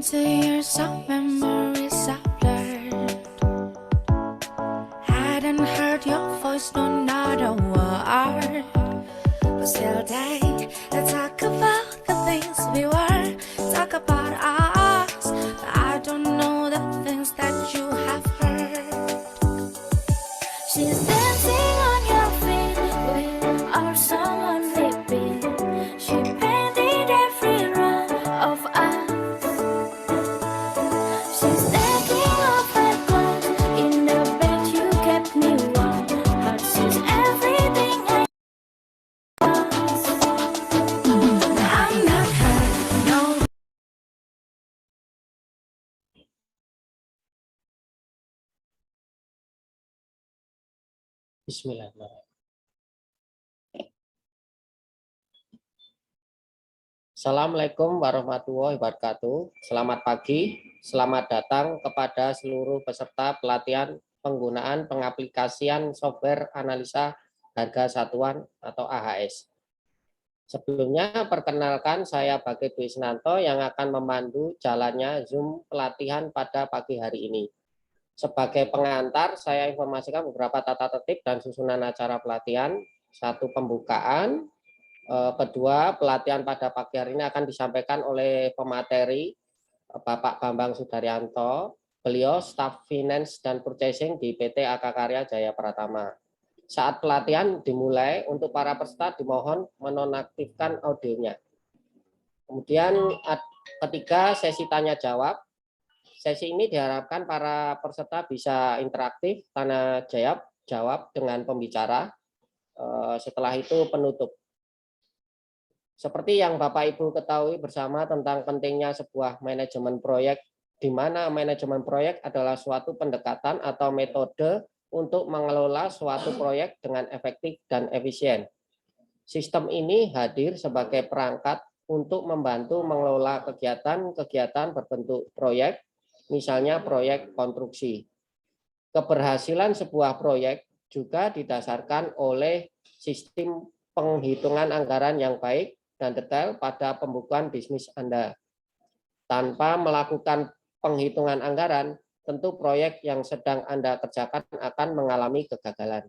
Into years of memories I've blurred. Hadn't heard your voice, no, not a word. But still they talk about the things we were. Talk about us, but I don't know the things that you have heard. She's dancing on your feet with our someone sleeping. She painted every run of us. Bismillahirrahmanirrahim. Assalamualaikum warahmatullahi wabarakatuh. Selamat pagi, selamat datang kepada seluruh peserta pelatihan penggunaan pengaplikasian software analisa harga satuan atau AHS. Sebelumnya, perkenalkan saya Bagit Wisnanto yang akan memandu jalannya Zoom pelatihan pada pagi hari ini. Sebagai pengantar, saya informasikan beberapa tata tertib dan susunan acara pelatihan. Satu, pembukaan. Kedua, pelatihan pada pagi hari ini akan disampaikan oleh pemateri Bapak Bambang Sudaryanto. Beliau staf finance dan purchasing di PT AK Karya Jaya Pratama. Saat pelatihan dimulai, untuk para peserta dimohon menonaktifkan audionya. Kemudian ketiga, sesi tanya jawab. Sesi ini diharapkan para peserta bisa interaktif, tanya jawab dengan pembicara. Setelah itu penutup. Seperti yang Bapak Ibu ketahui bersama tentang pentingnya sebuah manajemen proyek, di mana manajemen proyek adalah suatu pendekatan atau metode untuk mengelola suatu proyek dengan efektif dan efisien. Sistem ini hadir sebagai perangkat untuk membantu mengelola kegiatan-kegiatan berbentuk proyek, misalnya proyek konstruksi. Keberhasilan sebuah proyek juga didasarkan oleh sistem penghitungan anggaran yang baik dan detail pada pembukuan bisnis Anda. Tanpa melakukan penghitungan anggaran, tentu proyek yang sedang Anda kerjakan akan mengalami kegagalan.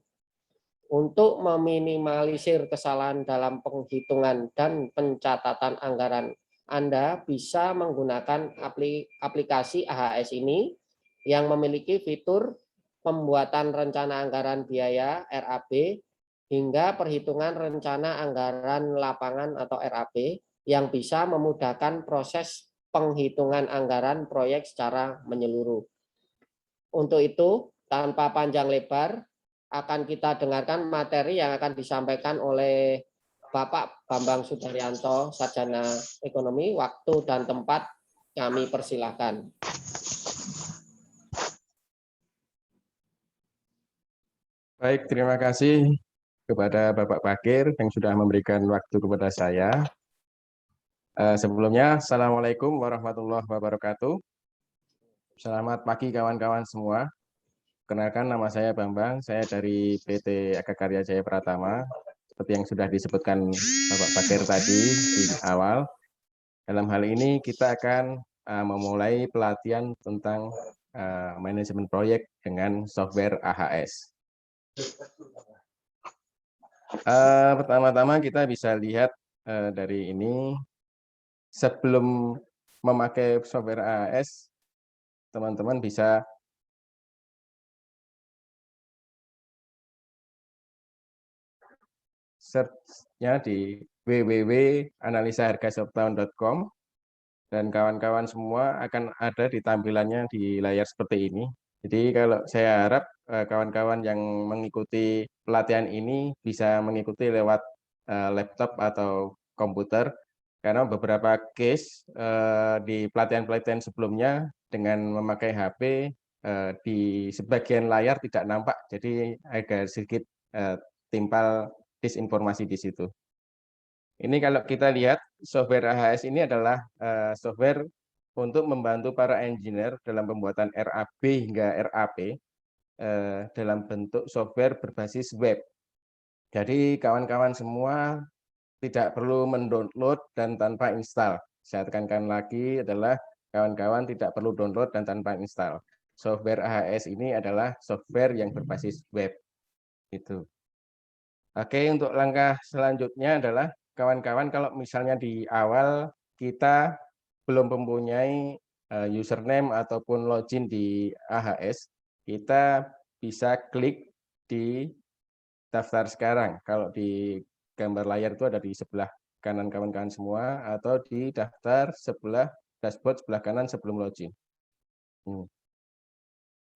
Untuk meminimalisir kesalahan dalam penghitungan dan pencatatan anggaran, Anda bisa menggunakan aplikasi AHS ini yang memiliki fitur pembuatan rencana anggaran biaya RAB hingga perhitungan rencana anggaran lapangan atau RAP yang bisa memudahkan proses penghitungan anggaran proyek secara menyeluruh. Untuk itu, tanpa panjang lebar, akan kita dengarkan materi yang akan disampaikan oleh Bapak Bambang Sudaryanto, Sarjana Ekonomi. Waktu dan tempat kami persilahkan. Baik, terima kasih kepada Bapak Bakir yang sudah memberikan waktu kepada saya. Sebelumnya, Assalamualaikum warahmatullahi wabarakatuh. Selamat pagi kawan-kawan semua. Kenalkan, nama saya Bambang, saya dari PT Akakarya Jaya Pratama. Seperti yang sudah disebutkan Bapak Bakir tadi di awal. Dalam hal ini kita akan memulai pelatihan tentang manajemen proyek dengan software AHS. Pertama-tama kita bisa lihat dari ini, sebelum memakai software AHS, teman-teman bisa search-nya di www.analisahargasetiaptahun.com dan kawan-kawan semua akan ada di tampilannya di layar seperti ini. Jadi kalau saya harap kawan-kawan yang mengikuti pelatihan ini bisa mengikuti lewat laptop atau komputer, karena beberapa case di pelatihan-pelatihan sebelumnya dengan memakai HP di sebagian layar tidak nampak, jadi agak sedikit timpal disinformasi di situ. Ini kalau kita lihat software AHS ini adalah software untuk membantu para engineer dalam pembuatan RAB hingga RAP dalam bentuk software berbasis web. Jadi kawan-kawan semua tidak perlu mendownload dan tanpa install. Saya tekankan lagi adalah kawan-kawan tidak perlu download dan tanpa install. Software AHS ini adalah software yang berbasis web. Itu. Oke, untuk langkah selanjutnya adalah kawan-kawan kalau misalnya di awal kita belum mempunyai username ataupun login di AHS, kita bisa klik di daftar sekarang. Kalau di gambar layar itu ada di sebelah kanan kawan-kawan semua, atau di daftar sebelah dashboard sebelah kanan sebelum login.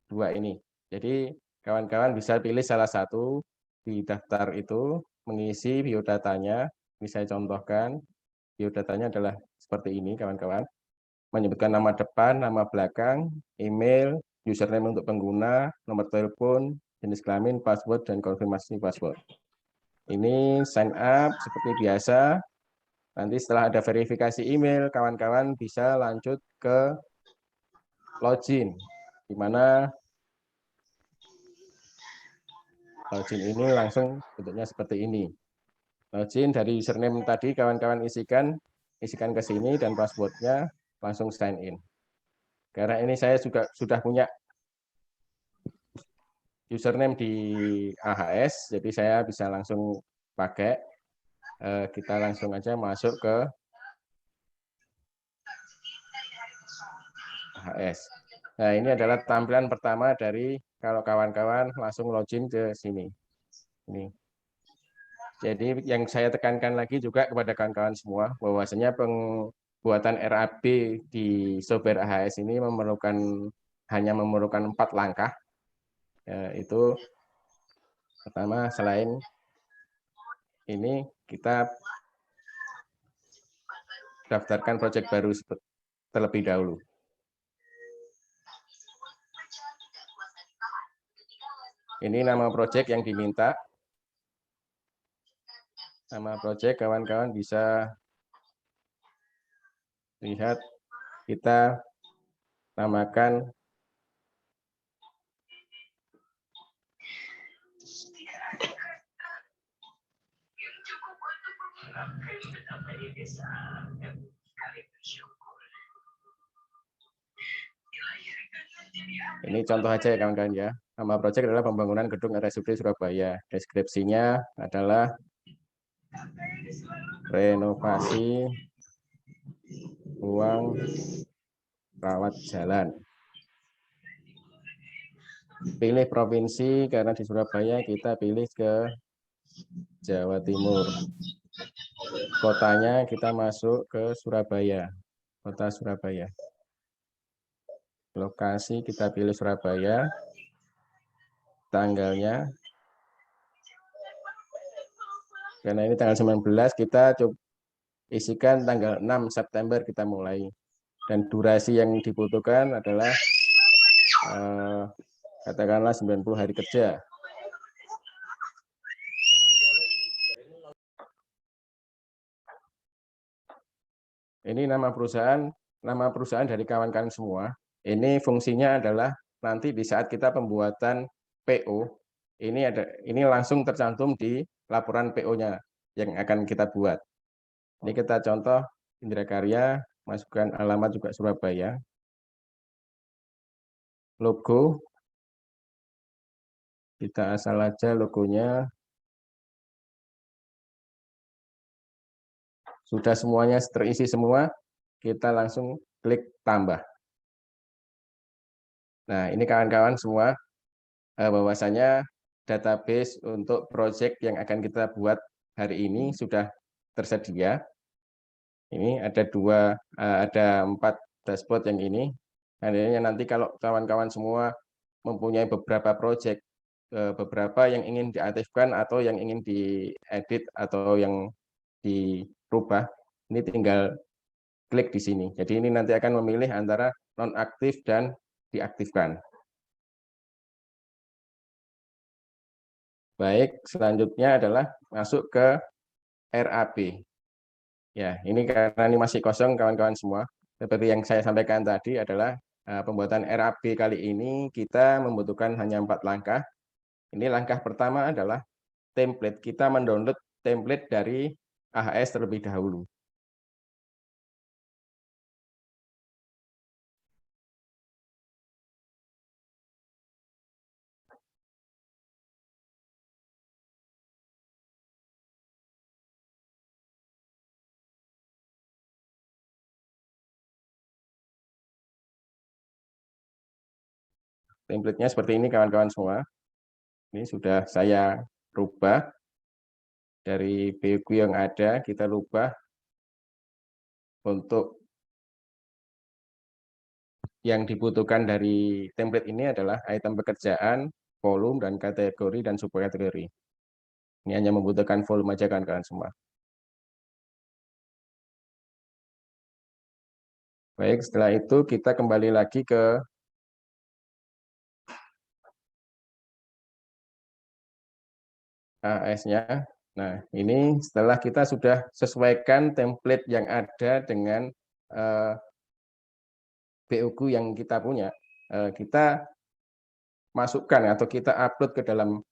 Dua ini. Jadi kawan-kawan bisa pilih salah satu di daftar itu, mengisi biodatanya. Ini saya contohkan, biodatanya adalah seperti ini kawan-kawan. Menyebutkan nama depan, nama belakang, email, username untuk pengguna, nomor telepon, jenis kelamin, password, dan konfirmasi password. Ini sign up seperti biasa. Nanti setelah ada verifikasi email, kawan-kawan bisa lanjut ke login, di mana login ini langsung bentuknya seperti ini. Login dari username tadi kawan-kawan isikan ke sini dan passwordnya langsung sign in. Karena ini saya juga sudah punya username di AHS, jadi saya bisa langsung pakai. Kita langsung aja masuk ke AHS. Nah, ini adalah tampilan pertama dari kalau kawan-kawan langsung login ke sini. Ini. Jadi yang saya tekankan lagi juga kepada kawan-kawan semua, bahwasanya pembuatan RAB di software AHS ini hanya memerlukan 4 langkah. Itu pertama, selain ini kita daftarkan proyek baru terlebih dahulu. Ini nama proyek yang diminta. Nama proyek kawan-kawan bisa lihat, kita namakan Ini contoh aja ya kawan-kawan ya. Nama proyek adalah pembangunan gedung RSUD Surabaya. Deskripsinya adalah renovasi ruang rawat jalan. Pilih provinsi karena di Surabaya kita pilih ke Jawa Timur. Kotanya kita masuk ke Surabaya, kota Surabaya. Lokasi kita pilih Surabaya. Tanggalnya, karena ini tanggal 19, kita coba isikan tanggal 6 September kita mulai. Dan durasi yang dibutuhkan adalah katakanlah 90 hari kerja. Ini nama perusahaan dari kawan-kawan semua. Ini fungsinya adalah nanti di saat kita pembuatan PO, ini langsung tercantum di laporan PO-nya yang akan kita buat. Ini kita contoh Indra Karya, masukkan alamat juga Surabaya. Logo, kita asal aja logonya. Sudah semuanya terisi semua, kita langsung klik tambah. Nah, ini kawan-kawan semua, bahwasanya database untuk proyek yang akan kita buat hari ini sudah tersedia. Ini ada 4 dashboard yang ini. Nanti kalau kawan-kawan semua mempunyai beberapa proyek, beberapa yang ingin diaktifkan atau yang ingin diedit atau yang dirubah, ini tinggal klik di sini. Jadi ini nanti akan memilih antara nonaktif dan diaktifkan. Baik, selanjutnya adalah masuk ke RAP. Ya, ini karena ini masih kosong kawan-kawan semua. Seperti yang saya sampaikan tadi adalah pembuatan RAP kali ini kita membutuhkan hanya 4 langkah. Ini langkah pertama adalah template. Kita mendownload template dari AHS terlebih dahulu. Template-nya seperti ini kawan-kawan semua. Ini sudah saya rubah dari BQ yang ada, kita rubah untuk yang dibutuhkan dari template ini adalah item pekerjaan, volume, dan kategori, dan subkategori. Ini hanya membutuhkan volume aja kawan-kawan semua. Baik, setelah itu kita kembali lagi ke AS-nya. Nah, ini setelah kita sudah sesuaikan template yang ada dengan BOQ yang kita punya, kita masukkan atau kita upload ke dalam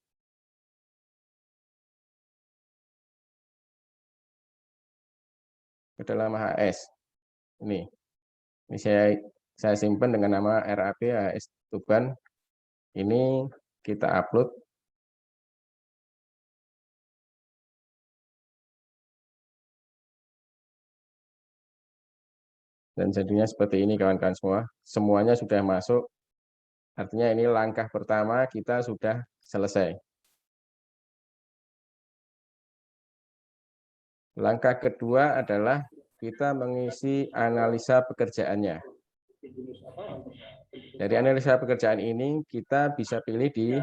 AS. Ini saya simpan dengan nama RAP AS Tuban. Ini kita upload. Dan jadinya seperti ini kawan-kawan semua. Semuanya sudah masuk. Artinya ini langkah pertama kita sudah selesai. Langkah kedua adalah kita mengisi analisa pekerjaannya. Dari analisa pekerjaan ini kita bisa pilih di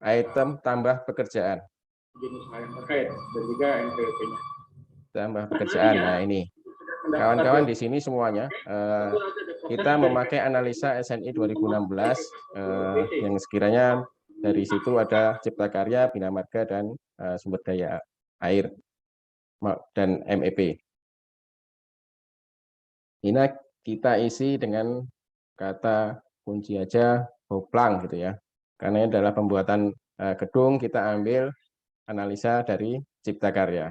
item tambah pekerjaan. Tambah pekerjaan. Nah, ini. Kawan-kawan di sini semuanya kita memakai analisa SNI 2016 yang sekiranya dari situ ada Cipta Karya, Bina Marga, dan Sumber Daya Air dan MEP. Ini kita isi dengan kata kunci aja Hoplang gitu ya. Karena ini adalah pembuatan gedung, kita ambil analisa dari Cipta Karya.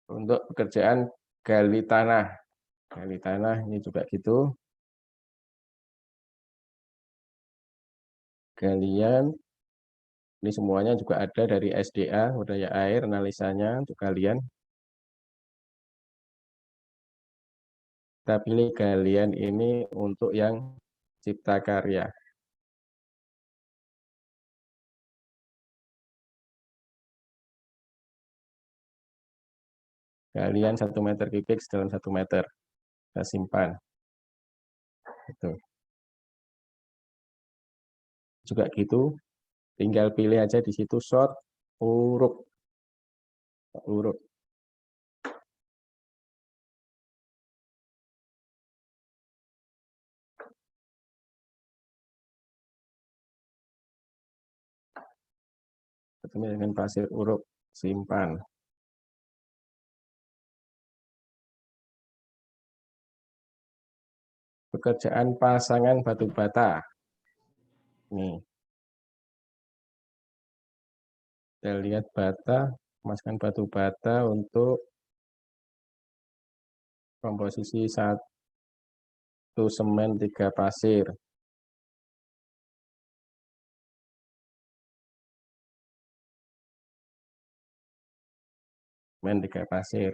Untuk pekerjaan gali tanah. Gali tanah ini juga gitu. Galian, ini semuanya juga ada dari SDA, daya air, analisanya untuk kalian. Kita pilih galian ini untuk yang cipta karya. Galian 1 meter kubik dalam 1 meter. Kita simpan. Itu. Juga gitu, tinggal pilih aja di situ short, uruk. Uruk. Ketemu dengan pasir uruk, simpan. Pekerjaan pasangan batu bata. Nih, kita lihat bata, masukkan batu bata untuk komposisi 1 semen 3 pasir. Semen 3 pasir.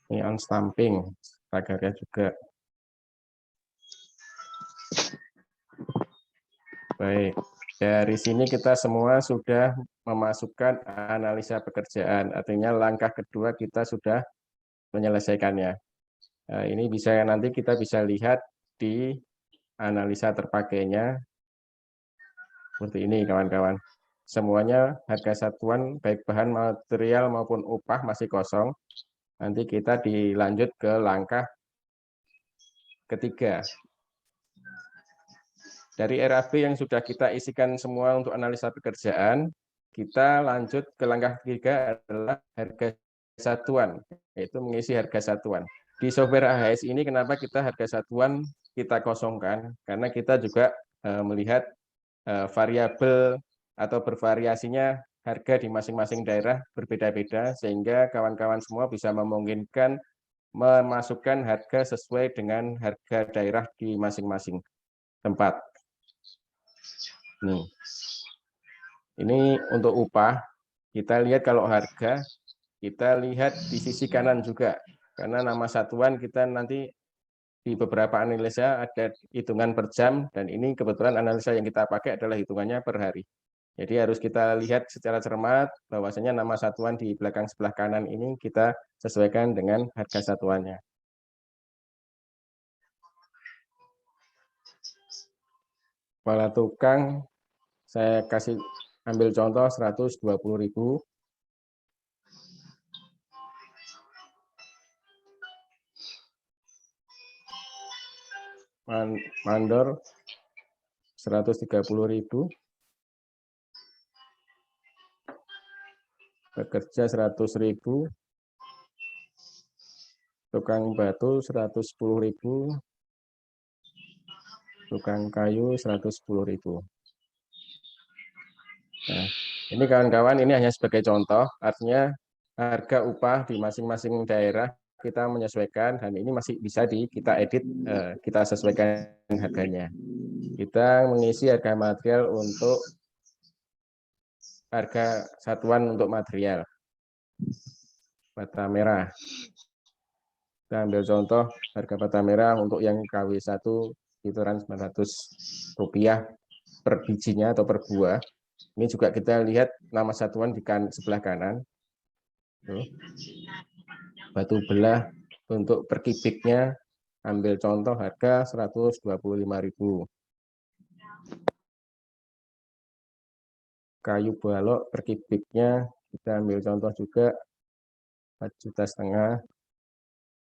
Ini on stamping, pagarnya juga. Baik, dari sini kita semua sudah memasukkan analisa pekerjaan. Artinya langkah kedua kita sudah menyelesaikannya. Nah, ini nanti kita bisa lihat di analisa terpakainya seperti ini, kawan-kawan. Semuanya harga satuan baik bahan material maupun upah masih kosong. Nanti kita dilanjut ke langkah ketiga. Dari RAB yang sudah kita isikan semua untuk analisa pekerjaan, kita lanjut ke langkah ketiga adalah harga satuan, yaitu mengisi harga satuan. Di software AHS ini kenapa kita harga satuan kita kosongkan? Karena kita juga melihat variabel atau bervariasinya harga di masing-masing daerah berbeda-beda, sehingga kawan-kawan semua bisa memungkinkan memasukkan harga sesuai dengan harga daerah di masing-masing tempat. Nih, ini untuk upah. Kita lihat kalau harga, kita lihat di sisi kanan juga. Karena nama satuan kita nanti di beberapa analisa ada hitungan per jam, dan ini kebetulan analisa yang kita pakai adalah hitungannya per hari. Jadi harus kita lihat secara cermat bahwasanya nama satuan di belakang sebelah kanan ini kita sesuaikan dengan harga satuannya. Kepala tukang saya kasih ambil contoh 120.000. Mandor 130.000. Pekerja 100.000. Tukang batu 110.000. Tukang kayu 110.000. Nah, ini kawan-kawan, ini hanya sebagai contoh, artinya harga upah di masing-masing daerah kita menyesuaikan, dan ini masih bisa kita edit, kita sesuaikan harganya. Kita mengisi harga material untuk harga satuan untuk material. Bata merah. Kita ambil contoh harga bata merah untuk yang KW1 kisaran Rp900 per bijinya atau per buah. Ini juga kita lihat nama satuan di sebelah kanan. Batu belah untuk per kubiknya ambil contoh harga 125.000. Kayu balok per kubiknya kita ambil contoh juga 4,5 juta.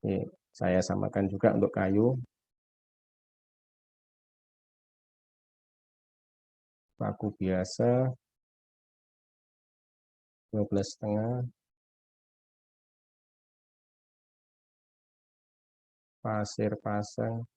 Ini saya samakan juga untuk kayu. Paku biasa 12,5. Pasir pasang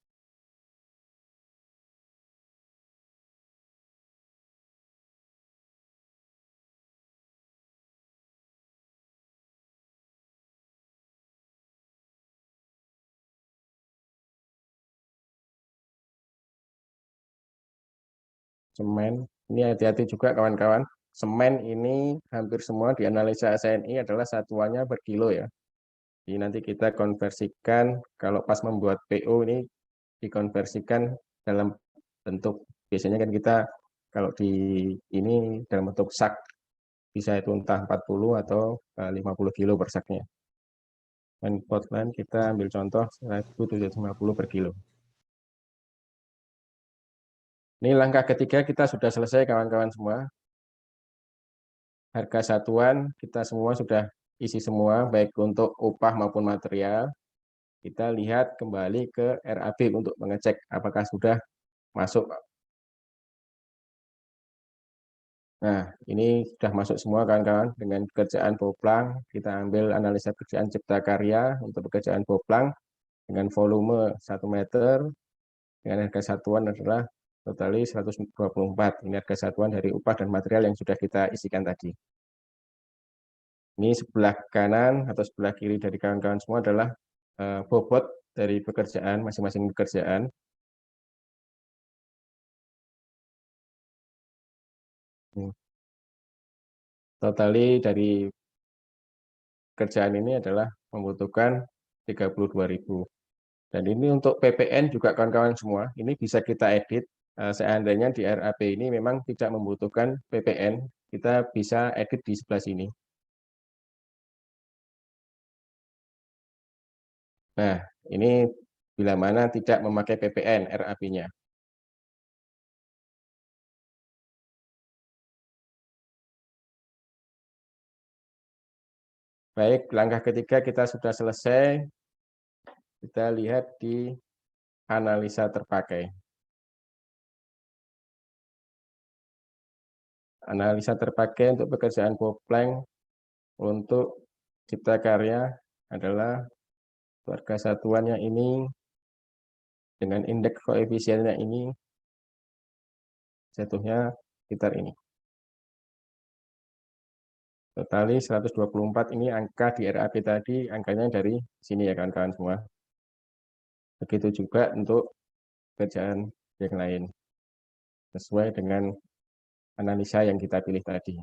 semen. Ini hati-hati juga kawan-kawan. Semen ini hampir semua di analisa SNI adalah satuannya per kilo ya. Jadi nanti kita konversikan, kalau pas membuat PO ini dikonversikan dalam bentuk, biasanya kan kita kalau di ini dalam bentuk sak, bisa itu entah 40 atau 50 kilo per saknya. Dan Portland kita ambil contoh 1.750 per kilo. Ini langkah ketiga kita sudah selesai kawan-kawan semua. Harga satuan kita semua sudah isi semua, baik untuk upah maupun material. Kita lihat kembali ke RAB untuk mengecek apakah sudah masuk. Nah, ini sudah masuk semua kawan-kawan dengan pekerjaan Boplang. Kita ambil analisa pekerjaan Cipta Karya untuk pekerjaan Boplang dengan volume 1 meter, dengan harga satuan adalah totali 124. Ini harga satuan dari upah dan material yang sudah kita isikan tadi. Ini sebelah kanan atau sebelah kiri dari kawan-kawan semua adalah bobot dari pekerjaan, masing-masing pekerjaan. Totali dari pekerjaan ini adalah membutuhkan 32.000. Dan ini untuk PPN juga kawan-kawan semua, ini bisa kita edit. Seandainya di RAP ini memang tidak membutuhkan PPN, kita bisa edit di sebelah sini. Nah, ini bila mana tidak memakai PPN RAP-nya. Baik, langkah ketiga kita sudah selesai. Kita lihat di analisa terpakai. Analisa terpakai untuk pekerjaan Boplang untuk Cipta Karya adalah harga satuannya ini dengan indeks koefisiennya ini jatuhnya sekitar ini. Totali 124 ini angka di RAP tadi, angkanya dari sini ya kawan-kawan semua. Begitu juga untuk pekerjaan yang lain, sesuai dengan analisa yang kita pilih tadi.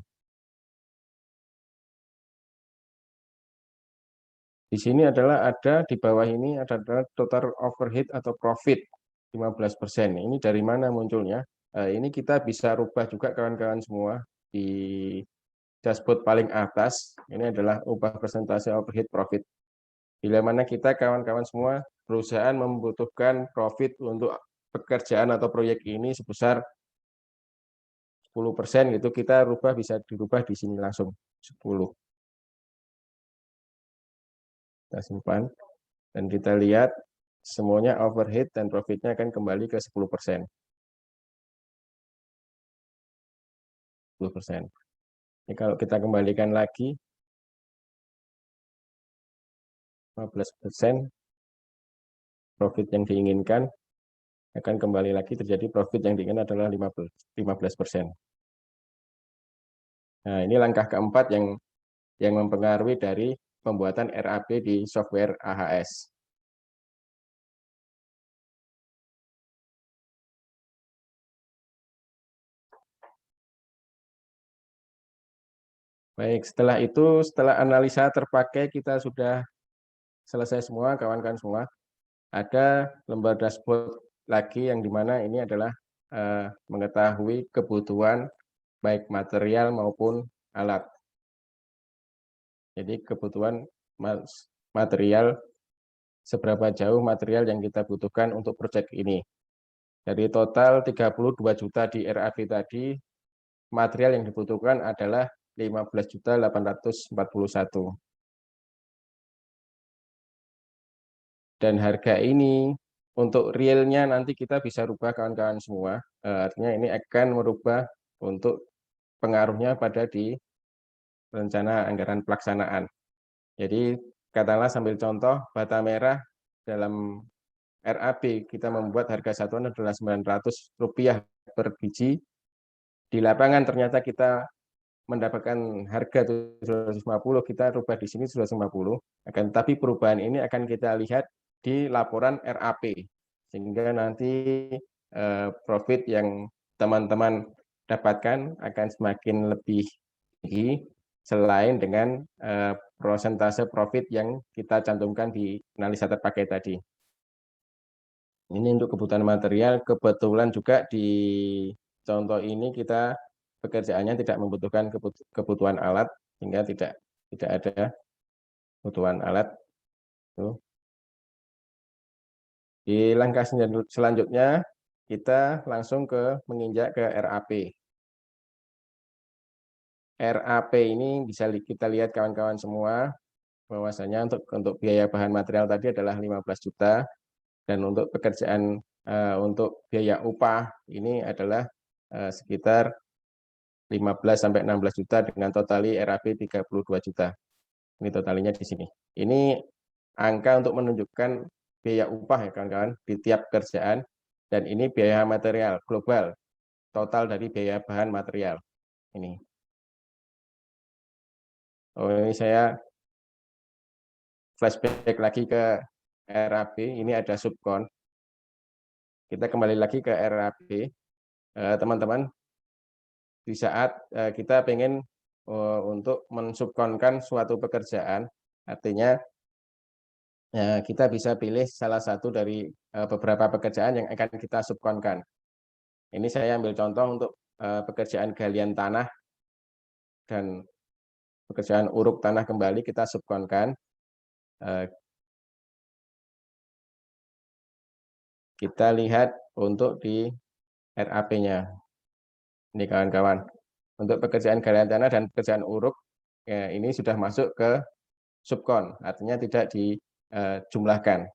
Di sini adalah ada, di bawah ini adalah total overhead atau profit 15%. Ini dari mana munculnya? Ini kita bisa rubah juga kawan-kawan semua di dashboard paling atas. Ini adalah ubah persentase overhead profit. Bila mana kita kawan-kawan semua perusahaan membutuhkan profit untuk pekerjaan atau proyek ini sebesar 10% gitu, kita rubah, bisa dirubah di sini langsung 10. Kita simpan dan kita lihat semuanya overhead dan profitnya akan kembali ke 10%. 10%. Ini kalau kita kembalikan lagi 15% profit yang diinginkan, akan kembali lagi terjadi profit yang diinginkan adalah 15%. Nah, ini langkah keempat yang mempengaruhi dari pembuatan RAP di software AHS. Baik, setelah itu, setelah analisa terpakai, kita sudah selesai semua, kawan-kawan semua. Ada lembar dashboard lagi yang dimana ini adalah mengetahui kebutuhan baik material maupun alat. Jadi kebutuhan material, seberapa jauh material yang kita butuhkan untuk proyek ini. Dari total 32 juta di RAP tadi, material yang dibutuhkan adalah 15.841. Dan harga ini untuk realnya nanti kita bisa rubah kawan-kawan semua. Artinya ini akan merubah untuk pengaruhnya pada di rencana anggaran pelaksanaan. Jadi katakanlah sambil contoh, bata merah dalam RAP kita membuat harga satuan adalah Rp900 per biji. Di lapangan ternyata kita mendapatkan harga 750, kita rubah di sini 750. Tapi perubahan ini akan kita lihat di laporan RAP, sehingga nanti profit yang teman-teman dapatkan akan semakin lebih tinggi selain dengan prosentase profit yang kita cantumkan di analisa terpakai tadi. Ini untuk kebutuhan material, kebetulan juga di contoh ini kita pekerjaannya tidak membutuhkan kebutuhan alat, sehingga tidak ada kebutuhan alat. Tuh. Di langkah selanjutnya, kita langsung menginjak ke RAP. RAP ini bisa kita lihat kawan-kawan semua, bahwasanya untuk biaya bahan material tadi adalah 15 juta, dan untuk pekerjaan untuk biaya upah ini adalah sekitar 15-16 juta dengan totali RAP 32 juta. Ini totalinya di sini. Ini angka untuk menunjukkan biaya upah ya kawan-kawan di tiap pekerjaan, dan ini biaya material global, total dari biaya bahan material. Ini. Oh, ini saya flashback lagi ke RAP, ini ada subkon. Kita kembali lagi ke RAP. Teman-teman, di saat kita pengen untuk mensubkonkan suatu pekerjaan, artinya kita bisa pilih salah satu dari beberapa pekerjaan yang akan kita subkonkan. Ini saya ambil contoh untuk pekerjaan galian tanah dan pekerjaan uruk tanah kembali kita subkonkan. Kita lihat untuk di RAP-nya. Ini kawan-kawan. Untuk pekerjaan galian tanah dan pekerjaan uruk, ya, ini sudah masuk ke subkon, artinya tidak dijumlahkan.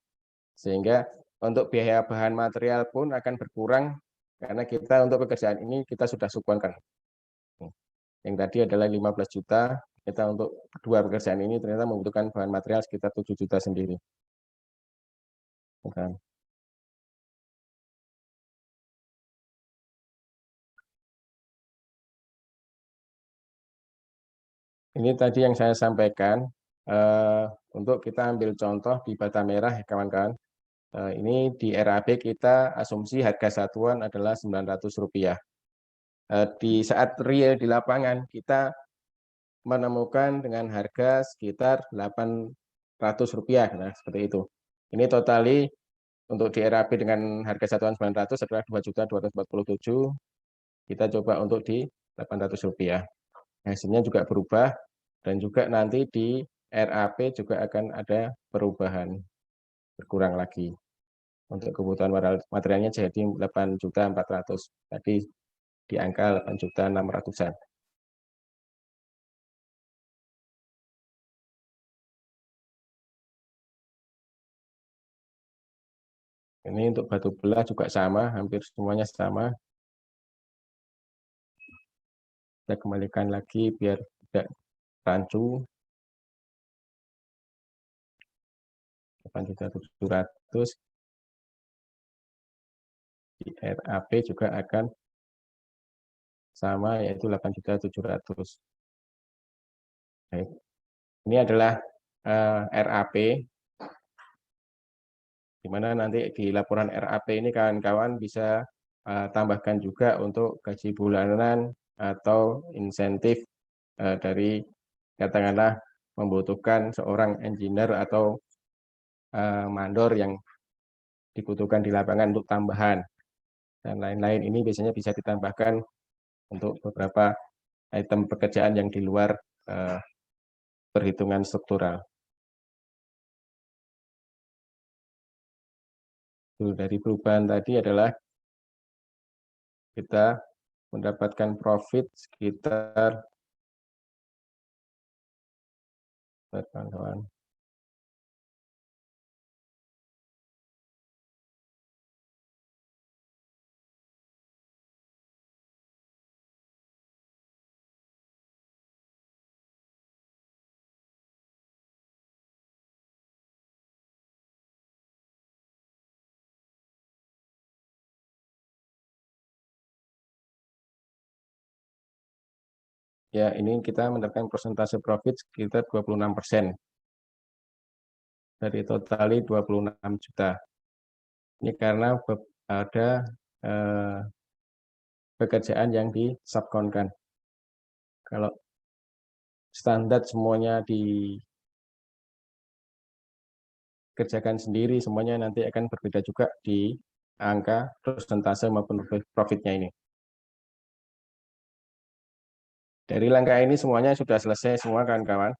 Sehingga untuk biaya bahan material pun akan berkurang karena kita untuk pekerjaan ini kita sudah subkonkan. Yang tadi adalah 15 juta, kita untuk kedua pekerjaan ini ternyata membutuhkan bahan material sekitar 7 juta sendiri. Ini tadi yang saya sampaikan, untuk kita ambil contoh di bata merah ya kawan-kawan. Ini di RAP kita asumsi harga satuan adalah Rp900. Di saat real di lapangan kita menemukan dengan harga sekitar Rp800, nah seperti itu. Ini totali untuk di RAP dengan harga satuan 900 adalah 2.247. Kita coba untuk di Rp800. Hasilnya juga berubah, dan juga nanti di RAP juga akan ada perubahan, berkurang lagi. Untuk kebutuhan materialnya jadi 8.400.000. Tadi di angka 8.600.000-an. Ini untuk batu belah juga sama, hampir semuanya sama. Kita kembalikan lagi biar tidak rancu. 8.700.000. Di RAP juga akan sama, yaitu 8.700.000. Baik. Ini adalah RAP, di mana nanti di laporan RAP ini kawan-kawan bisa tambahkan juga untuk gaji bulanan atau insentif dari katakanlah membutuhkan seorang engineer atau mandor yang dibutuhkan di lapangan untuk tambahan dan lain-lain. Ini biasanya bisa ditambahkan untuk beberapa item pekerjaan yang di luar perhitungan struktural. Dari perubahan tadi adalah kita mendapatkan profit sekitar kawan-kawan. Ya, ini kita mendapatkan persentase profit sekitar 26%. Dari totali 26 juta. Ini karena ada pekerjaan yang disubkonkan. Kalau standar semuanya dikerjakan sendiri, semuanya nanti akan berbeda juga di angka persentase maupun profitnya ini. Dari langkah ini semuanya sudah selesai semua kawan-kawan.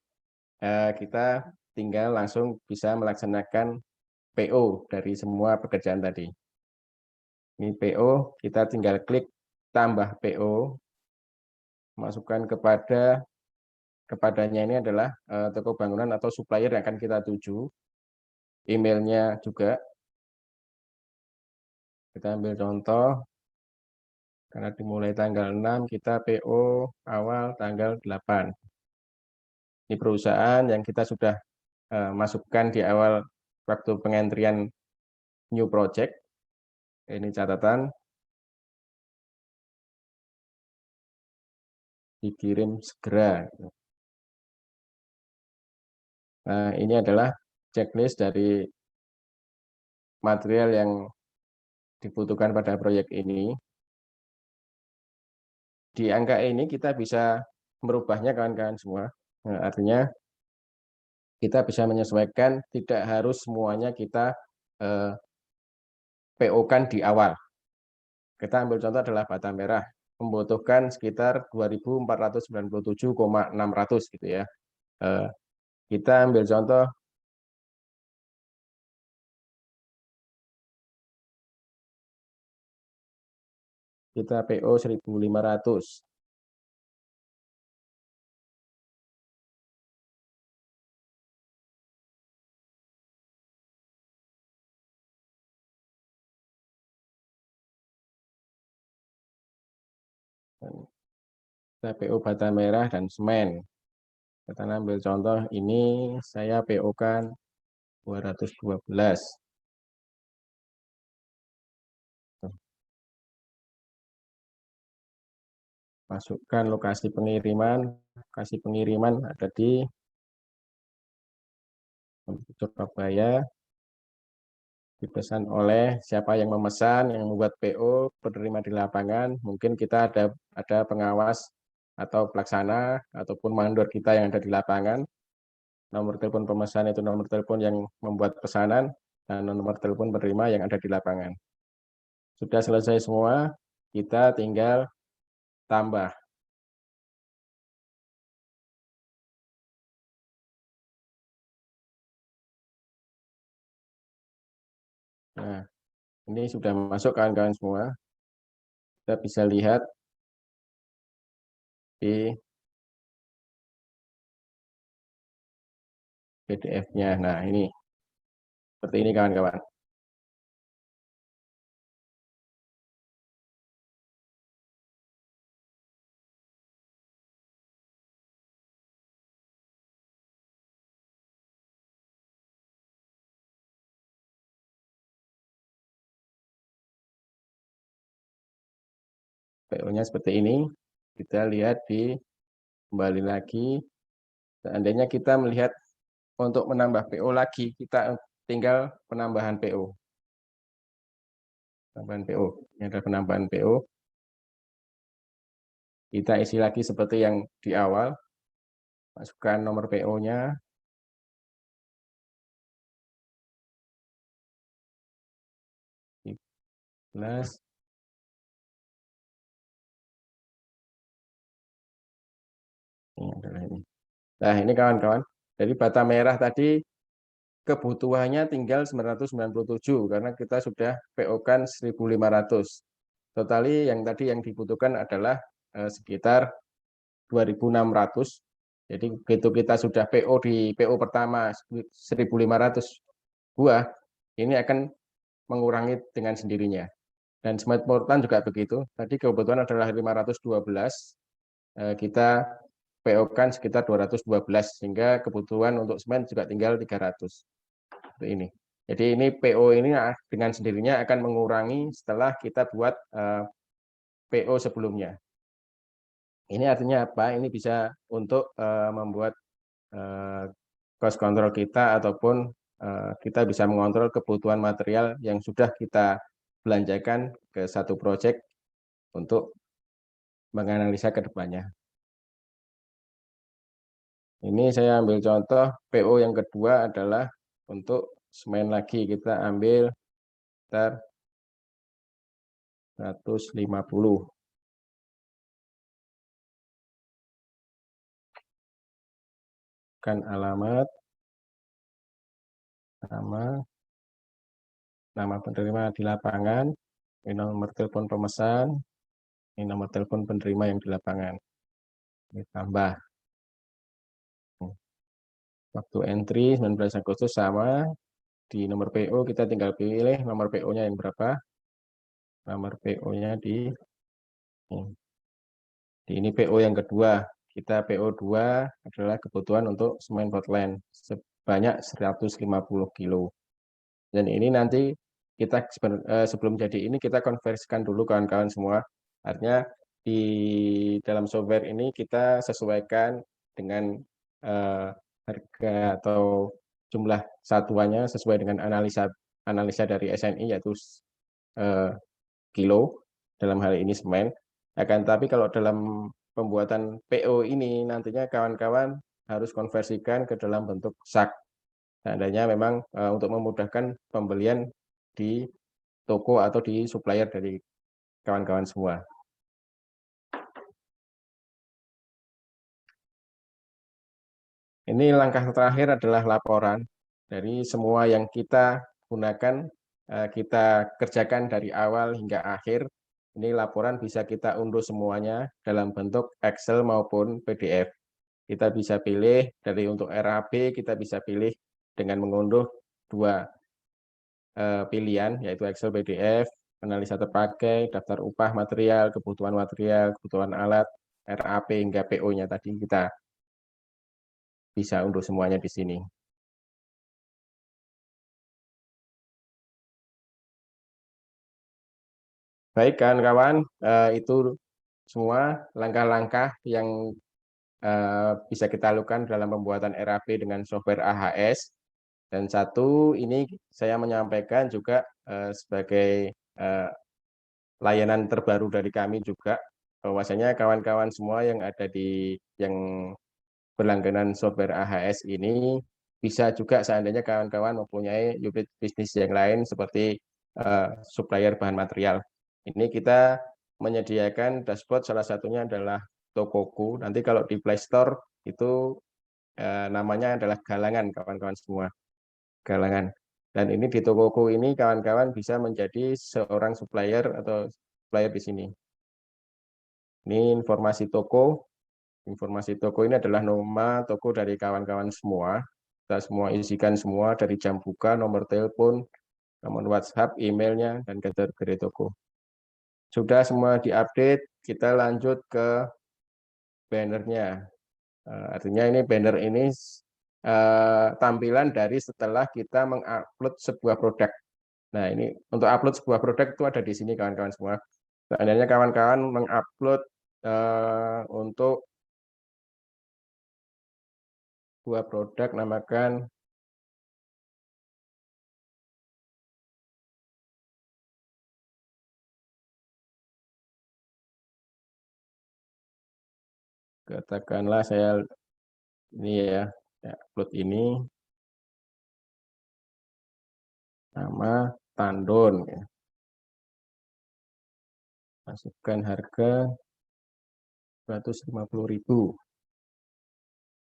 Kita tinggal langsung bisa melaksanakan PO dari semua pekerjaan tadi. Ini PO, kita tinggal klik tambah PO, masukkan kepadanya ini adalah toko bangunan atau supplier yang akan kita tuju. Emailnya juga. Kita ambil contoh, karena dimulai tanggal 6, kita PO awal tanggal 8. Ini perusahaan yang kita sudah masukkan di awal waktu pengentrian new project. Ini catatan. Dikirim segera. Nah, ini adalah checklist dari material yang dibutuhkan pada proyek ini. Di angka ini kita bisa merubahnya kawan-kawan semua. Nah, artinya kita bisa menyesuaikan, tidak harus semuanya kita PO-kan di awal. Kita ambil contoh adalah bata merah, membutuhkan sekitar 2.497,600 gitu ya. Kita ambil contoh kita PO 1.500. Kita PO bata merah dan semen. Kita ambil contoh ini saya PO-kan 212. Masukkan lokasi pengiriman. Lokasi pengiriman ada di Surabaya. Dipesan oleh siapa yang memesan, yang membuat PO, penerima di lapangan. Mungkin kita ada pengawas atau pelaksana ataupun mandor kita yang ada di lapangan. Nomor telepon pemesan itu nomor telepon yang membuat pesanan, dan nomor telepon penerima yang ada di lapangan. Sudah selesai semua, kita tinggal tambah. Nah, ini sudah masuk kawan-kawan semua. Kita bisa lihat di PDF-nya. Nah, ini seperti ini kawan-kawan. PO-nya seperti ini. Kita lihat kembali lagi. Seandainya kita melihat untuk menambah PO lagi, kita tinggal penambahan PO. Penambahan PO. Ini adalah penambahan PO. Kita isi lagi seperti yang di awal. Masukkan nomor PO-nya. Ini adalah ini. Nah, ini kawan-kawan. Jadi bata merah tadi kebutuhannya tinggal 997 karena kita sudah PO-kan 1.500. Totali yang tadi yang dibutuhkan adalah sekitar 2.600. Jadi begitu kita sudah PO di PO pertama 1.500 buah, ini akan mengurangi dengan sendirinya. Dan Smart Portal juga begitu. Tadi kebutuhan adalah 512. Kita PO-kan sekitar 212 sehingga kebutuhan untuk semen juga tinggal 300. Seperti ini. Jadi ini PO ini dengan sendirinya akan mengurangi setelah kita buat PO sebelumnya. Ini artinya apa? Ini bisa untuk membuat cost control kita ataupun kita bisa mengontrol kebutuhan material yang sudah kita belanjakan ke satu proyek untuk menganalisa ke depannya. Ini saya ambil contoh PO yang kedua adalah untuk semen lagi. Kita ambil sekitar 150. Kan alamat, nama penerima di lapangan, ini nomor telepon pemesan, ini nomor telepon penerima yang di lapangan. Ini tambah. Waktu entry 19 Agustus sama. Di nomor PO kita tinggal pilih nomor PO-nya yang berapa. Nomor PO-nya di ini PO yang kedua. Kita PO2 adalah kebutuhan untuk semen Portland sebanyak 150 kilo. Dan ini nanti kita sebelum jadi ini kita konversikan dulu kawan-kawan semua. Artinya di dalam software ini kita sesuaikan dengan harga atau jumlah satuannya sesuai dengan analisa dari SNI yaitu kilo, dalam hal ini semen. Akan tapi kalau dalam pembuatan PO ini nantinya kawan-kawan harus konversikan ke dalam bentuk sak. Seandainya memang untuk memudahkan pembelian di toko atau di supplier dari kawan-kawan semua. Ini langkah terakhir adalah laporan dari semua yang kita gunakan, kita kerjakan dari awal hingga akhir. Ini laporan bisa kita unduh semuanya dalam bentuk Excel maupun PDF. Kita bisa pilih dari untuk RAP, kita bisa pilih dengan mengunduh dua pilihan, yaitu Excel PDF, analisa terpakai, daftar upah material, kebutuhan alat, RAP hingga PO-nya tadi kita bisa unduh semuanya di sini. Baik kawan-kawan, itu semua langkah-langkah yang bisa kita lakukan dalam pembuatan RAP dengan software AHS. Dan satu ini saya menyampaikan juga sebagai layanan terbaru dari kami juga, bahwasanya kawan-kawan semua yang ada yang berlangganan software AHS ini bisa juga seandainya kawan-kawan mempunyai unit bisnis yang lain seperti supplier bahan material. Ini kita menyediakan dashboard, salah satunya adalah Tokoku. Nanti kalau di Play Store itu namanya adalah Galangan, kawan-kawan semua. Galangan. Dan ini di Tokoku ini kawan-kawan bisa menjadi seorang supplier atau supplier di sini. Ini informasi toko. Informasi toko ini adalah nama toko dari kawan-kawan semua. Kita semua isikan semua dari jam buka, nomor telepon, nomor WhatsApp, emailnya, dan kategori toko. Sudah semua diupdate, kita lanjut ke bannernya. Artinya ini banner ini tampilan dari setelah kita mengupload sebuah produk. Nah, ini untuk upload sebuah produk itu ada di sini kawan-kawan semua. Seandainya kawan-kawan mengupload untuk sebuah produk, namakan katakanlah saya ini ya upload ini nama tandon ya. Masukkan harga 150.000,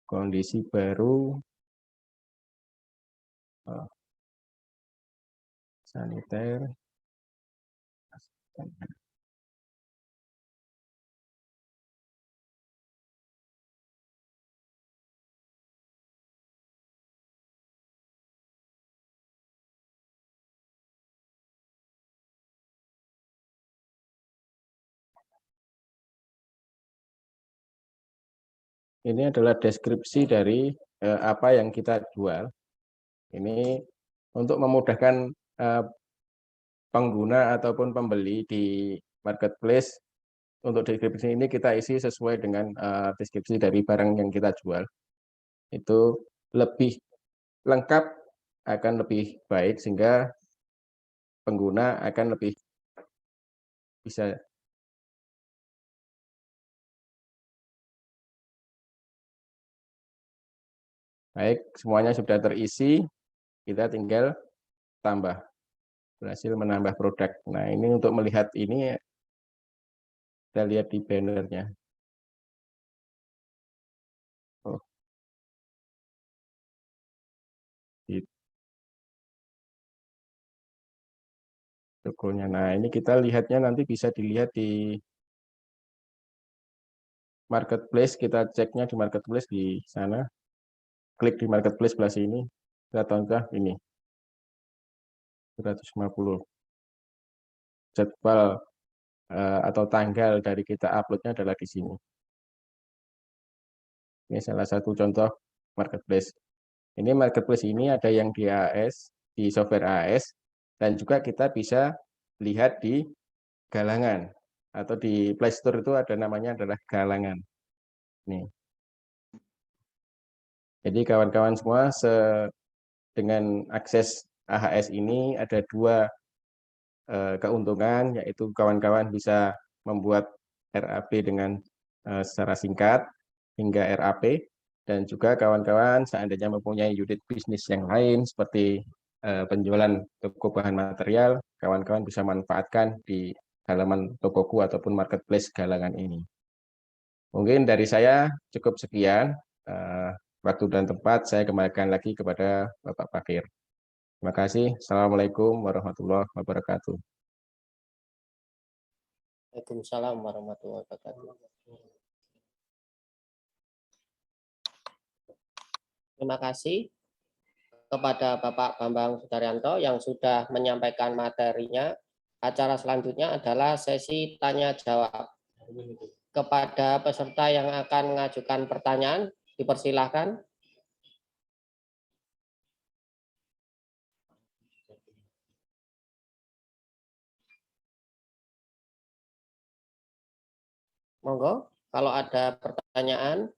kondisi baru, saniter. Ini adalah deskripsi dari apa yang kita jual. Ini untuk memudahkan pengguna ataupun pembeli di marketplace. Untuk deskripsi ini kita isi sesuai dengan deskripsi dari barang yang kita jual. Itu lebih lengkap, akan lebih baik, sehingga pengguna akan lebih bisa Baik, semuanya sudah terisi, kita tinggal tambah. Berhasil menambah produk. Nah, ini untuk melihat ini, kita lihat di bannernya. Oh, di tokonya. Nah, ini kita lihatnya nanti bisa dilihat di marketplace, kita ceknya di marketplace di sana. Klik di marketplace sebelah sini, kita tonton ini 150 jadwal atau tanggal dari kita uploadnya adalah di sini. Ini salah satu contoh marketplace. Ini marketplace ini ada yang di AS, di software AS, dan juga kita bisa lihat di Galangan atau di Play Store itu ada namanya adalah Galangan. Nih. Jadi kawan-kawan semua dengan akses AHS ini ada dua keuntungan, yaitu kawan-kawan bisa membuat RAP dengan secara singkat hingga RAP, dan juga kawan-kawan seandainya mempunyai unit bisnis yang lain seperti penjualan toko bahan material, kawan-kawan bisa manfaatkan di halaman tokoku ataupun marketplace Galangan ini. Mungkin dari saya cukup sekian. Waktu dan tempat saya kembalikan lagi kepada Bapak Fakir. Terima kasih. Assalamualaikum warahmatullahi wabarakatuh. Waalaikumsalam warahmatullahi wabarakatuh. Terima kasih kepada Bapak Bambang Sudaryanto yang sudah menyampaikan materinya. Acara selanjutnya adalah sesi tanya jawab. Kepada peserta yang akan mengajukan pertanyaan, dipersilahkan. Monggo, kalau ada pertanyaan.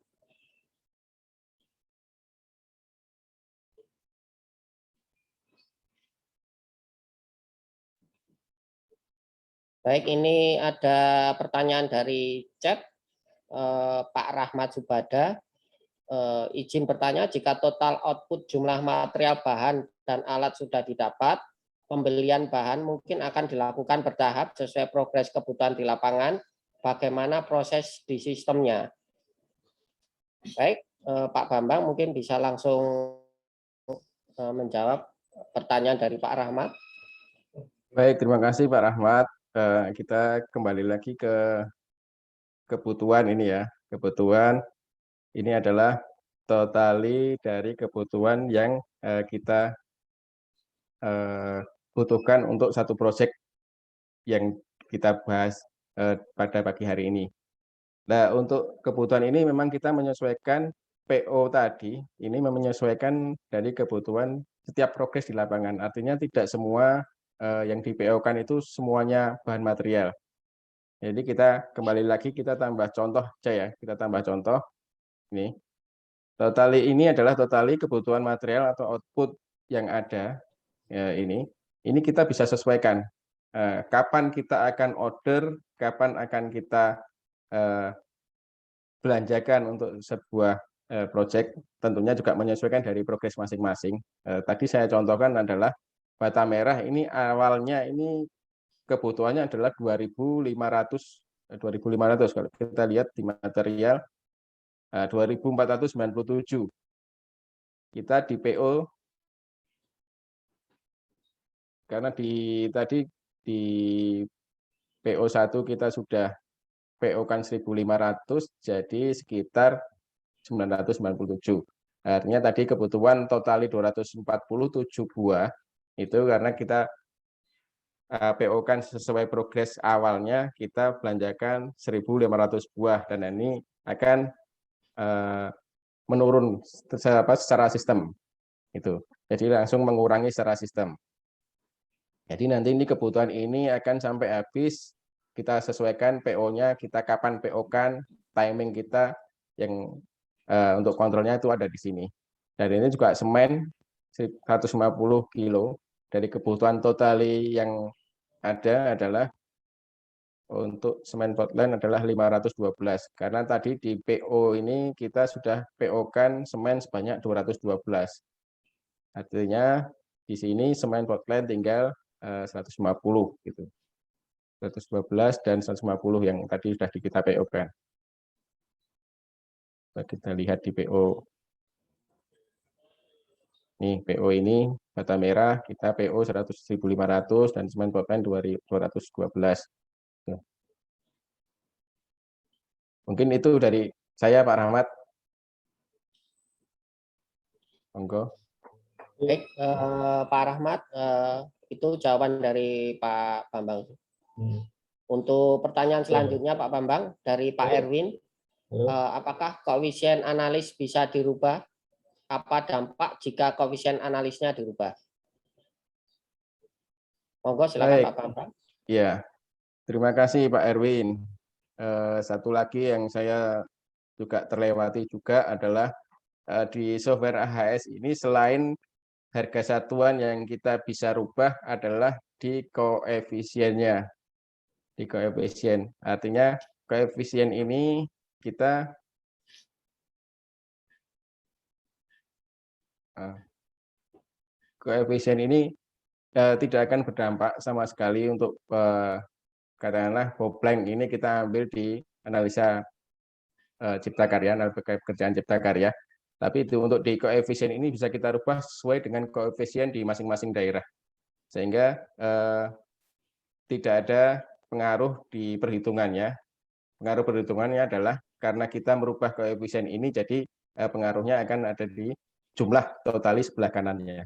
Baik, ini ada pertanyaan dari chat Pak Rahmat Subada. Izin bertanya, jika total output jumlah material bahan dan alat sudah didapat, pembelian bahan mungkin akan dilakukan bertahap sesuai progres kebutuhan di lapangan. Bagaimana proses di sistemnya? Baik, Pak Bambang mungkin bisa langsung menjawab pertanyaan dari Pak Rahmat. Baik, terima kasih Pak Rahmat. Kita kembali lagi ke kebutuhan ini ya. Kebutuhan ini adalah totali dari kebutuhan yang kita butuhkan untuk satu proyek yang kita bahas pada pagi hari ini. Nah, untuk kebutuhan ini memang kita menyesuaikan PO tadi, ini menyesuaikan dari kebutuhan setiap progres di lapangan. Artinya tidak semua yang di PO-kan itu semuanya bahan material. Jadi kita kembali lagi, kita tambah contoh aja ya, kita tambah contoh. Ini, totali ini adalah totali kebutuhan material atau output yang ada. Ya, ini kita bisa sesuaikan. Kapan kita akan order, kapan akan kita belanjakan untuk sebuah proyek, tentunya juga menyesuaikan dari progres masing-masing. Tadi saya contohkan adalah bata merah ini awalnya ini kebutuhannya adalah 2.500 kalau kita lihat di material 2.497. Kita di PO karena tadi di PO1 kita sudah PO kan 1.500, jadi sekitar 997. Artinya tadi kebutuhan total 247 buah, itu karena kita PO kan sesuai progres awalnya, kita belanjakan 1.500 buah, dan ini akan menurun secara sistem. Jadi langsung mengurangi secara sistem. Jadi nanti ini kebutuhan ini akan sampai habis, kita sesuaikan PO-nya, kita kapan PO-kan, timing kita yang untuk kontrolnya itu ada di sini. Dan ini juga semen 150 kilo dari kebutuhan totali yang ada adalah untuk semen Portland adalah 512 karena tadi di PO ini kita sudah PO-kan semen sebanyak 212. Artinya di sini semen Portland tinggal 150 gitu. 112 dan 150 yang tadi sudah kita PO-kan. Kita lihat di PO. Nih PO ini bata merah kita PO 100.500 dan semen Portland 212. Mungkin itu dari saya Pak Rahmat. Monggo. Baik, Pak Rahmat, itu jawaban dari Pak Bambang. Untuk pertanyaan selanjutnya Pak Bambang dari Pak Erwin, apakah koefisien analis bisa dirubah? Apa dampak jika koefisien analisnya dirubah? Monggo silakan Baik. Pak Bambang. Ya, terima kasih Pak Erwin. Satu lagi yang saya juga terlewati juga adalah di software AHS ini selain harga satuan yang kita bisa rubah adalah di koefisiennya. Di koefisien. Artinya koefisien ini kita koefisien ini tidak akan berdampak sama sekali untuk katakanlah Boblank ini kita ambil di analisa cipta karya, pekerjaan cipta karya. Tapi itu untuk di koefisien ini bisa kita rubah sesuai dengan koefisien di masing-masing daerah. Sehingga tidak ada pengaruh di perhitungannya. Pengaruh perhitungannya adalah karena kita merubah koefisien ini, jadi pengaruhnya akan ada di jumlah totalis sebelah kanannya.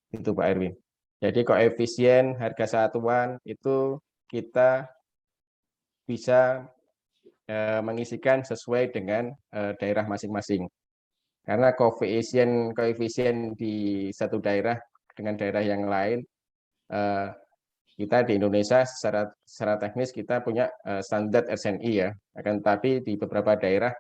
Itu Pak Erwin. Jadi koefisien harga satuan itu kita bisa mengisikan sesuai dengan daerah masing-masing. Karena koefisien di satu daerah dengan daerah yang lain, kita di Indonesia secara teknis kita punya standar SNI ya. Akan tetapi di beberapa daerah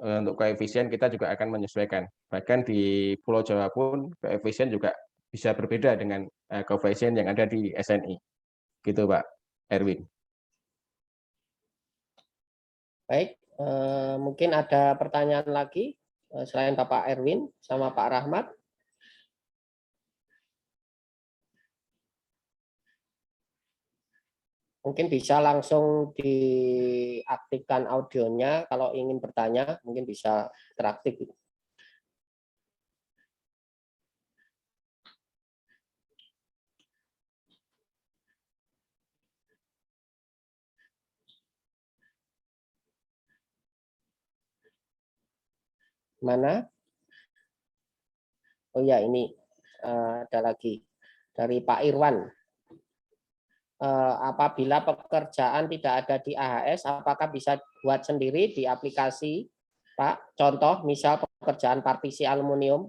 untuk koefisien kita juga akan menyesuaikan. Bahkan di Pulau Jawa pun koefisien juga bisa berbeda dengan koefisien yang ada di SNI. Gitu Pak Erwin. Baik, mungkin ada pertanyaan lagi selain Bapak Erwin sama Pak Rahmat. Mungkin bisa langsung diaktifkan audionya kalau ingin bertanya, mungkin bisa teraktif. Mana? Oh ya, ini ada lagi dari Pak Irwan. Apabila pekerjaan tidak ada di AHS, apakah bisa buat sendiri di aplikasi, Pak? Contoh, misal pekerjaan partisi aluminium.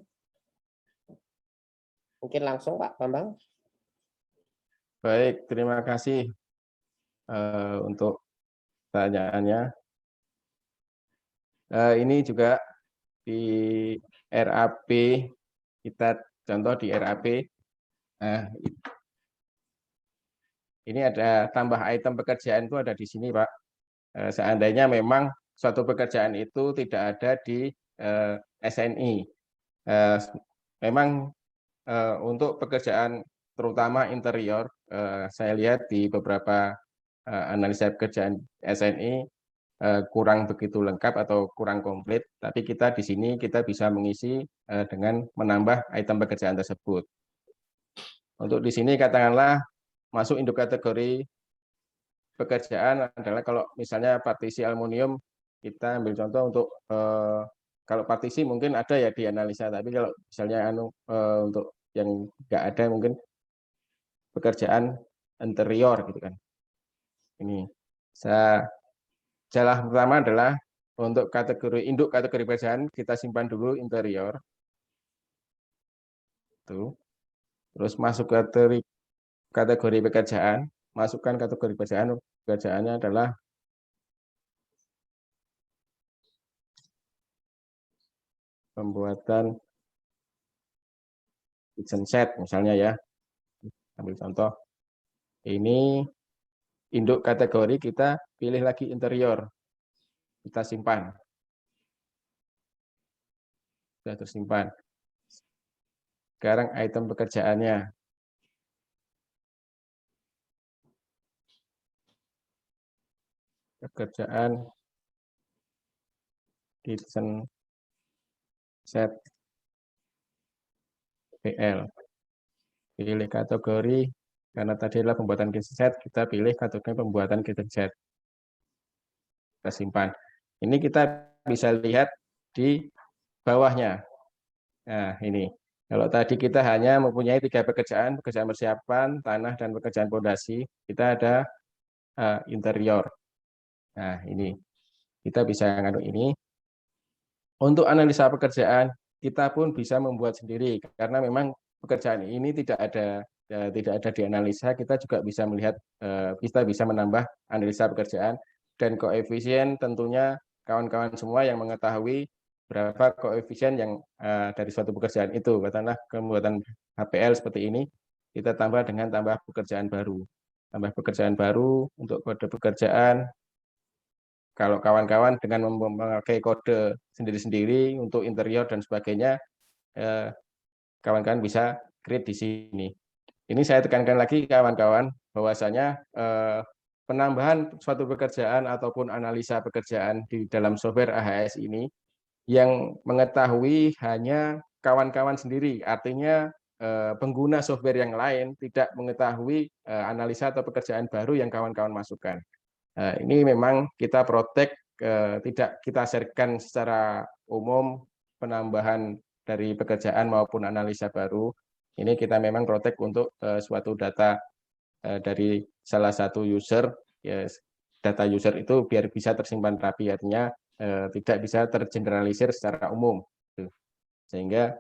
Mungkin langsung Pak Bambang. Baik, terima kasih untuk pertanyaannya. Ini juga di RAP, kita contoh di RAP. Ini ada tambah item pekerjaan itu ada di sini, Pak. Seandainya memang suatu pekerjaan itu tidak ada di SNI. Memang untuk pekerjaan terutama interior, saya lihat di beberapa analisa pekerjaan SNI kurang begitu lengkap atau kurang komplit, tapi kita di sini kita bisa mengisi dengan menambah item pekerjaan tersebut. Untuk di sini katakanlah masuk induk kategori pekerjaan adalah kalau misalnya partisi aluminium, kita ambil contoh untuk kalau partisi mungkin ada ya di analisa, tapi kalau misalnya untuk yang nggak ada mungkin pekerjaan interior gitu kan. Ini jalan pertama adalah untuk kategori induk kategori pekerjaan kita simpan dulu interior. Tuh. Terus masuk kategori pekerjaan, masukkan kategori pekerjaan. Pekerjaannya adalah pembuatan kitchen set misalnya ya. Ambil contoh. Ini induk kategori kita pilih lagi interior, kita simpan, sudah tersimpan. Sekarang item pekerjaannya, pekerjaan kitchen set PL. Pilih kategori, karena tadi adalah pembuatan kitchen set, kita pilih kategori pembuatan kitchen set. Kita simpan. Ini kita bisa lihat di bawahnya. Nah, ini. Kalau tadi kita hanya mempunyai 3 pekerjaan, pekerjaan persiapan, tanah, dan pekerjaan fondasi, kita ada interior. Nah, ini. Kita bisa ngadu ini. Untuk analisa pekerjaan, kita pun bisa membuat sendiri, karena memang pekerjaan ini tidak ada di analisa, kita juga bisa melihat, kita bisa menambah analisa pekerjaan, dan koefisien tentunya kawan-kawan semua yang mengetahui berapa koefisien yang dari suatu pekerjaan itu, katakanlah pembuatan HPL seperti ini, kita tambah dengan tambah pekerjaan baru. Tambah pekerjaan baru untuk kode pekerjaan, kalau kawan-kawan dengan memakai kode sendiri-sendiri untuk interior dan sebagainya, kawan-kawan bisa create di sini. Ini saya tekankan lagi kawan-kawan, bahwasanya penambahan suatu pekerjaan ataupun analisa pekerjaan di dalam software AHS ini yang mengetahui hanya kawan-kawan sendiri, artinya pengguna software yang lain tidak mengetahui analisa atau pekerjaan baru yang kawan-kawan masukkan. Ini memang kita protect, tidak kita sharekan secara umum penambahan dari pekerjaan maupun analisa baru. Ini kita memang protect untuk suatu data dari salah satu user, ya, data user itu biar bisa tersimpan rapi, artinya tidak bisa tergeneralisir secara umum. Sehingga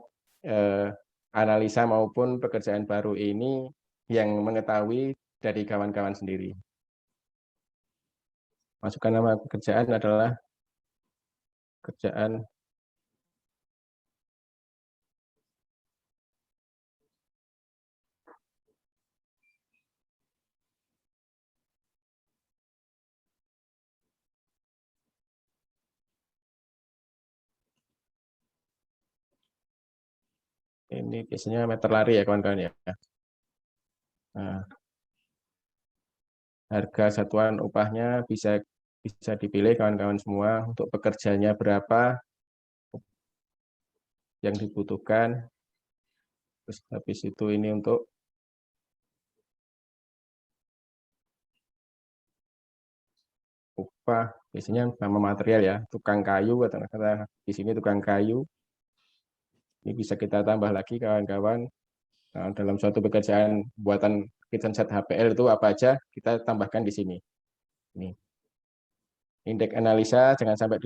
analisa maupun pekerjaan baru ini yang mengetahui dari kawan-kawan sendiri. Masukkan nama pekerjaan adalah pekerjaan ini biasanya meter lari ya kawan-kawan ya. Nah, harga satuan upahnya bisa dipilih kawan-kawan semua, untuk pekerjanya berapa yang dibutuhkan. Terus habis itu ini untuk upah, biasanya nama material ya, tukang kayu, kata-kata di sini tukang kayu. Ini bisa kita tambah lagi kawan-kawan. Nah, dalam suatu pekerjaan buatan kitchen set HPL itu apa aja kita tambahkan di sini. Ini indeks analisa jangan sampai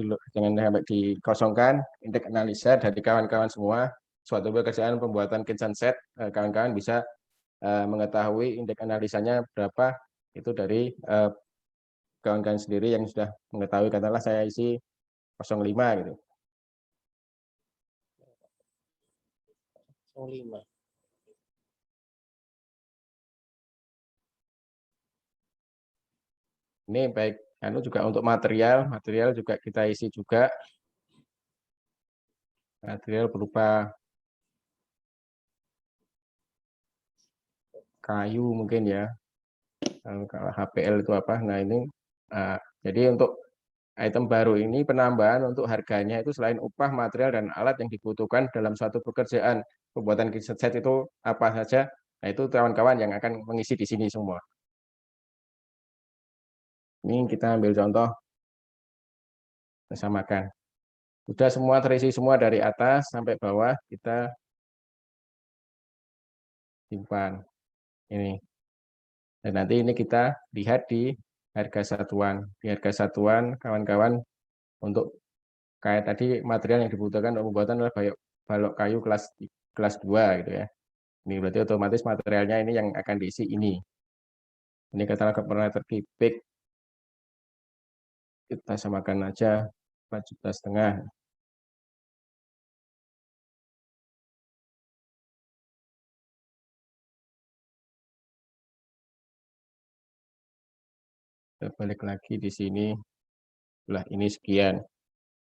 dikosongkan. Indeks analisa dari kawan-kawan semua, suatu pekerjaan pembuatan kitchen set, kawan-kawan bisa mengetahui indeks analisanya berapa, itu dari kawan-kawan sendiri yang sudah mengetahui. Katakanlah saya isi 05 gitu. 05. Ini baik juga untuk material juga kita isi juga. Material berupa kayu mungkin ya. Kalau HPL itu apa? Nah, ini jadi untuk item baru ini penambahan untuk harganya itu selain upah, material, dan alat yang dibutuhkan dalam suatu pekerjaan pembuatan kitchen set itu apa saja. Nah, itu kawan-kawan yang akan mengisi di sini semua. Ini kita ambil contoh, kita samakan. Sudah semua terisi semua dari atas sampai bawah, kita simpan. Ini. Dan nanti ini kita lihat di harga satuan. Di harga satuan, kawan-kawan, untuk kayak tadi material yang dibutuhkan untuk pembuatan adalah balok kayu kelas 2 gitu ya. Ini berarti otomatis materialnya ini yang akan diisi ini. Ini katakanlah parameter kubik, kita samakan aja 4,5 juta. Kita balik lagi di sini. Lah ini sekian.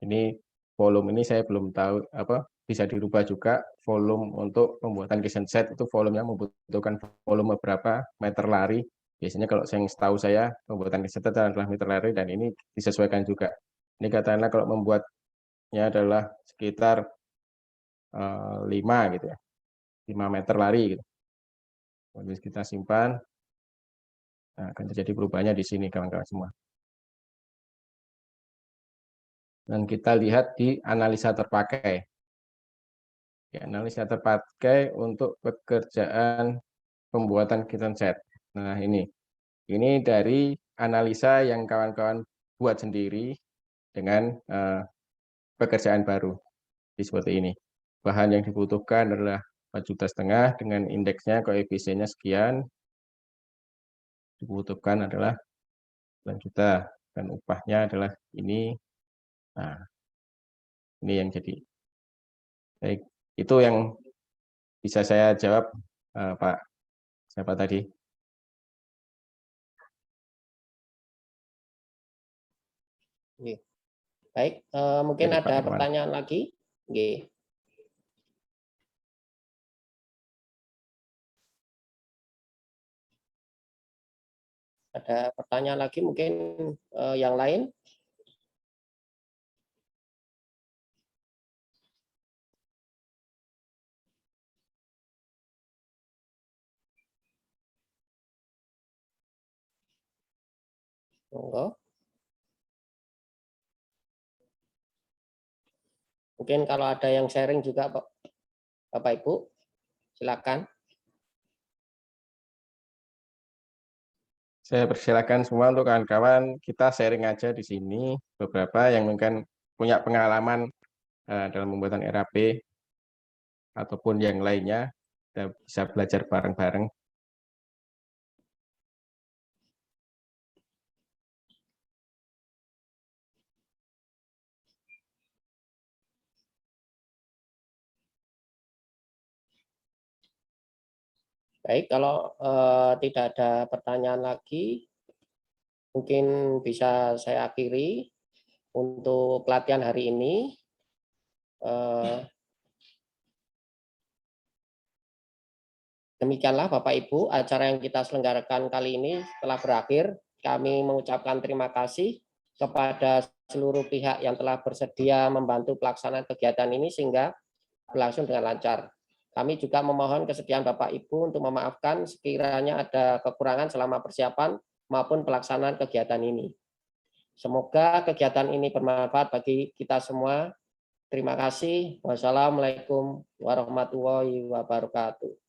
Ini volume ini saya belum tahu apa bisa dirubah juga volume untuk pembuatan kitchen set itu volumenya membutuhkan volume berapa meter lari. Biasanya kalau yang setahu saya pembuatan kitchen set adalah meter lari dan ini disesuaikan juga. Ini katakanlah kalau membuatnya adalah sekitar 5 gitu ya. 5 meter lari gitu. Lalu kita simpan. Nah, akan terjadi perubahannya di sini kawan-kawan semua. Dan kita lihat di analisa terpakai. Analisa terpakai untuk pekerjaan pembuatan kitchen set. Nah, ini dari analisa yang kawan-kawan buat sendiri dengan pekerjaan baru. Seperti ini. Bahan yang dibutuhkan adalah 4,5 juta dengan indeksnya koefisiennya sekian. Dibutuhkan adalah 9 juta dan upahnya adalah ini. Nah, ini yang jadi. Baik, itu yang bisa saya jawab, Pak. Siapa tadi? Baik, mungkin Jadi, Pak ada Irwan. pertanyaan lagi. Nggih. Ada pertanyaan lagi mungkin yang lain? Monggo. Mungkin kalau ada yang sharing juga, Bapak Ibu, silakan. Saya persilakan semua untuk kawan-kawan, kita sharing aja di sini beberapa yang mungkin punya pengalaman dalam pembuatan RAP ataupun yang lainnya, kita bisa belajar bareng-bareng. Baik, kalau tidak ada pertanyaan lagi, mungkin bisa saya akhiri untuk pelatihan hari ini. Demikianlah Bapak Ibu, acara yang kita selenggarakan kali ini telah berakhir. Kami mengucapkan terima kasih kepada seluruh pihak yang telah bersedia membantu pelaksanaan kegiatan ini sehingga berlangsung dengan lancar. Kami juga memohon kesediaan Bapak Ibu untuk memaafkan sekiranya ada kekurangan selama persiapan maupun pelaksanaan kegiatan ini. Semoga kegiatan ini bermanfaat bagi kita semua. Terima kasih. Wassalamualaikum warahmatullahi wabarakatuh.